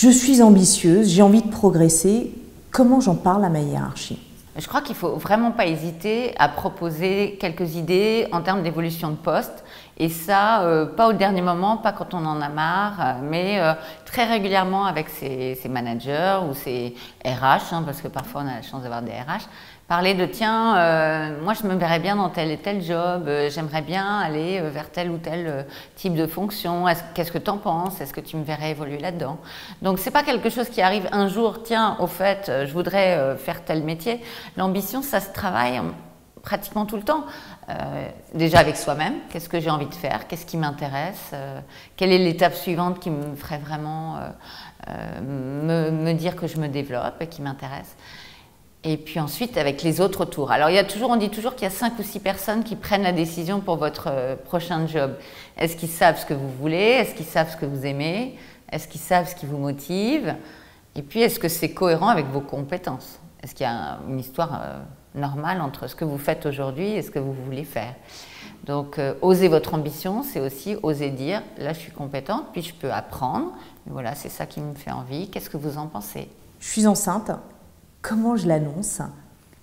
Je suis ambitieuse, j'ai envie de progresser. Comment j'en parle à ma hiérarchie? Je crois qu'il ne faut vraiment pas hésiter à proposer quelques idées en termes d'évolution de poste. Et ça, pas au dernier moment, pas quand on en a marre, mais très régulièrement avec ses managers ou ses RH, hein, parce que parfois on a la chance d'avoir des RH. Parler de tiens, moi je me verrais bien dans tel et tel job, j'aimerais bien aller vers tel ou tel type de fonction, qu'est-ce que tu en penses, est-ce que tu me verrais évoluer là-dedans? Donc c'est pas quelque chose qui arrive un jour, tiens, au fait, je voudrais faire tel métier. L'ambition, ça se travaille pratiquement tout le temps. Déjà avec soi-même, qu'est-ce que j'ai envie de faire, qu'est-ce qui m'intéresse, quelle est l'étape suivante qui me ferait vraiment me dire que je me développe et qui m'intéresse. Et puis ensuite avec les autres autour. Alors on dit toujours qu'il y a 5 ou 6 personnes qui prennent la décision pour votre prochain job. Est-ce qu'ils savent ce que vous voulez? Est-ce qu'ils savent ce que vous aimez? Est-ce qu'ils savent ce qui vous motive? Et puis est-ce que c'est cohérent avec vos compétences? Est-ce qu'il y a une histoire normale entre ce que vous faites aujourd'hui et ce que vous voulez faire? Donc oser votre ambition, c'est aussi oser dire là je suis compétente, puis je peux apprendre. Voilà, c'est ça qui me fait envie. Qu'est-ce que vous en pensez? Je suis enceinte. Comment je l'annonce?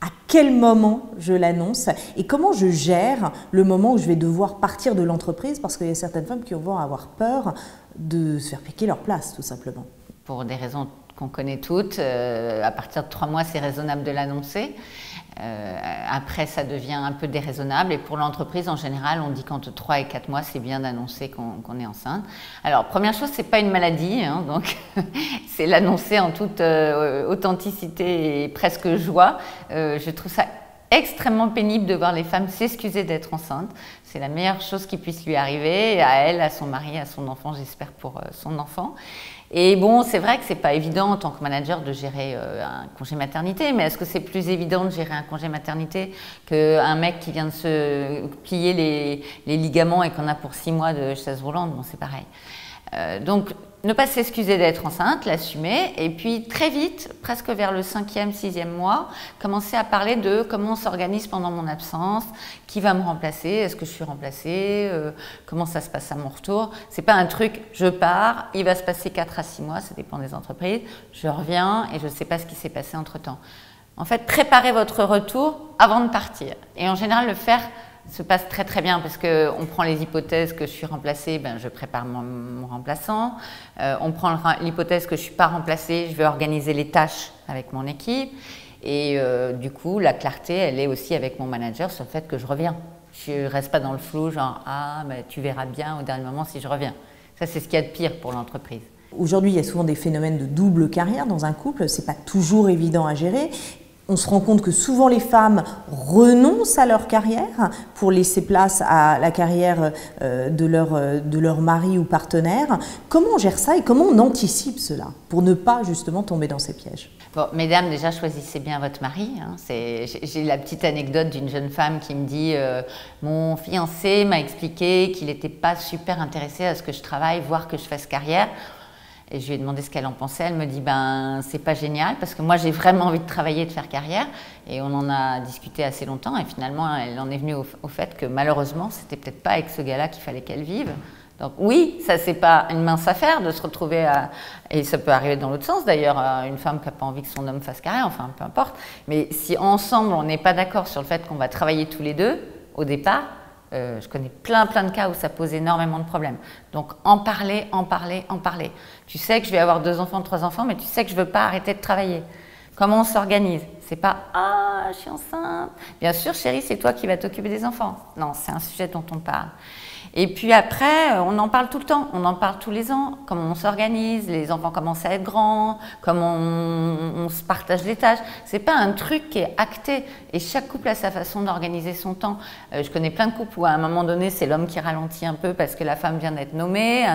À quel moment je l'annonce? Et comment je gère le moment où je vais devoir partir de l'entreprise? Parce qu'il y a certaines femmes qui vont avoir peur de se faire piquer leur place, tout simplement. Pour des raisons qu'on connaît toutes, à partir de 3 mois, c'est raisonnable de l'annoncer. Après, ça devient un peu déraisonnable. Et pour l'entreprise, en général, on dit qu'entre 3 et 4 mois, c'est bien d'annoncer qu'on est enceinte. Alors, première chose, c'est pas une maladie, hein, donc c'est l'annoncer en toute authenticité et presque joie. Je trouve ça extrêmement pénible de voir les femmes s'excuser d'être enceintes. C'est la meilleure chose qui puisse lui arriver, à elle, à son mari, à son enfant, j'espère pour son enfant. Et bon, c'est vrai que c'est pas évident en tant que manager de gérer un congé maternité, mais est-ce que c'est plus évident de gérer un congé maternité qu'un mec qui vient de se plier les ligaments et qu'on a pour 6 mois de chaise roulante? Bon, c'est pareil. Donc, ne pas s'excuser d'être enceinte, l'assumer, et puis très vite, presque vers le 5e, 6e mois, commencer à parler de comment on s'organise pendant mon absence, qui va me remplacer, est-ce que je suis remplacée, comment ça se passe à mon retour. C'est pas un truc, je pars, il va se passer 4 à 6 mois, ça dépend des entreprises, je reviens et je ne sais pas ce qui s'est passé entre-temps. En fait, préparez votre retour avant de partir. Et en général, le faire se passe très très bien parce qu'on prend les hypothèses que je suis remplacée, ben, je prépare mon remplaçant. On prend l'hypothèse que je ne suis pas remplacée, je vais organiser les tâches avec mon équipe. Et du coup, la clarté, elle est aussi avec mon manager sur le fait que je reviens. Je ne reste pas dans le flou, genre « Ah, ben, tu verras bien au dernier moment si je reviens ». Ça, c'est ce qu'il y a de pire pour l'entreprise. Aujourd'hui, il y a souvent des phénomènes de double carrière dans un couple. Ce n'est pas toujours évident à gérer. On se rend compte que souvent les femmes renoncent à leur carrière pour laisser place à la carrière de leur mari ou partenaire. Comment on gère ça et comment on anticipe cela pour ne pas justement tomber dans ces pièges? Bon, mesdames, déjà choisissez bien votre mari. Hein. J'ai la petite anecdote d'une jeune femme qui me dit mon fiancé m'a expliqué qu'il n'était pas super intéressé à ce que je travaille, voire que je fasse carrière. Et je lui ai demandé ce qu'elle en pensait. Elle me dit ben c'est pas génial parce que moi j'ai vraiment envie de travailler et de faire carrière. Et on en a discuté assez longtemps et finalement elle en est venue au fait que malheureusement c'était peut-être pas avec ce gars-là qu'il fallait qu'elle vive. Donc oui, ça c'est pas une mince affaire de se retrouver et ça peut arriver dans l'autre sens d'ailleurs, une femme qui n'a pas envie que son homme fasse carrière, enfin peu importe. Mais si ensemble on n'est pas d'accord sur le fait qu'on va travailler tous les deux au départ, je connais plein de cas où ça pose énormément de problèmes. Donc en parler, en parler, en parler. Tu sais que je vais avoir 2 enfants, 3 enfants, mais tu sais que je ne veux pas arrêter de travailler. Comment on s'organise? C'est pas « Ah, je suis enceinte ». Bien sûr, chérie, c'est toi qui vas t'occuper des enfants. Non, c'est un sujet dont on parle. Et puis après, on en parle tout le temps, on en parle tous les ans, comment on s'organise, les enfants commencent à être grands, comment on se partage les tâches. C'est pas un truc qui est acté et chaque couple a sa façon d'organiser son temps. Je connais plein de couples où à un moment donné, c'est l'homme qui ralentit un peu parce que la femme vient d'être nommée.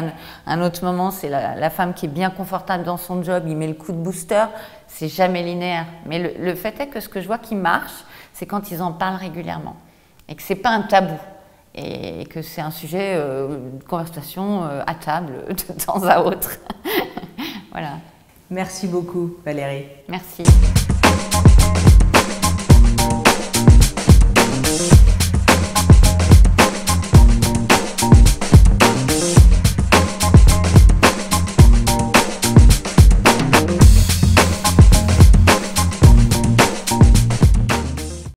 Un autre moment, c'est la femme qui est bien confortable dans son job, il met le coup de booster. C'est jamais linéaire. Mais le fait est que ce que je vois qui marche, c'est quand ils en parlent régulièrement et que c'est pas un tabou. Et que c'est un sujet de conversation à table de temps à autre. Voilà. Merci beaucoup Valérie. Merci.